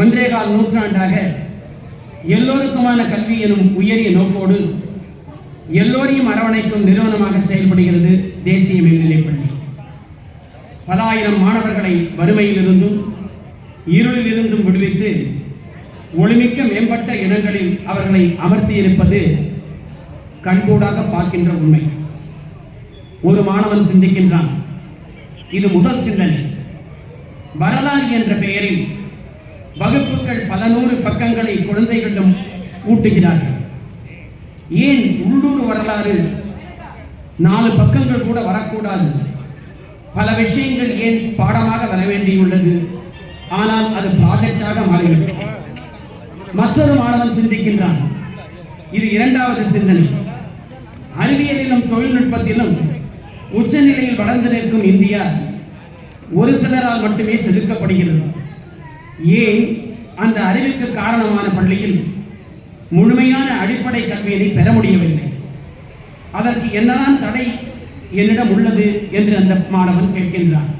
ஒன்றேகால் நூற்றாண்டாக எல்லோருக்குமான கல்வி எனும் உயரிய நோக்கோடு எல்லோரையும் அரவணைக்கும் நிறுவனமாக செயல்படுகிறது தேசிய மேல்நிலைப்பள்ளி. பல ஆயிரம் மாணவர்களை வறுமையிலிருந்தும் இருளிலிருந்தும் விடுவித்து ஒளிமிக்க மேம்பட்ட இடங்களில் அவர்களை அமர்த்தியிருப்பது கண்கூடாக பார்க்கின்ற உண்மை. ஒரு மாணவன் சிந்திக்கின்றான், இது முதல் சிந்தனை. வரலாறு என்ற பெயரில் வகுப்புகள் பல நூறு பக்கங்களை குழந்தைகளிடம் ஊட்டுகிறார்கள். ஏன் உள்ளூர் வரலாறு 4 பக்கங்கள் கூட வரக்கூடாது? பல விஷயங்கள் ஏன் பாடமாக வர வேண்டியுள்ளது? ஆனால் அது ப்ராஜெக்டாக மாறிவிட்டது. மற்றொரு மாணவன் சிந்திக்கின்றான், இது இரண்டாவது சிந்தனை. அறிவியலிலும் தொழில்நுட்பத்திலும் உச்சநிலையில் வளர்ந்து நிற்கும் இந்தியா ஒரு சிலரால் மட்டுமே செதுக்கப்படுகிறது. ஏன் அந்த அறிவுக்கு காரணமான பள்ளியில் முழுமையான அடிப்படை கல்வியை பெற முடியவில்லை? அதற்கு என்னதான் தடை என்னிடம் உள்ளது என்று அந்த மாணவன் கேட்கின்றான்.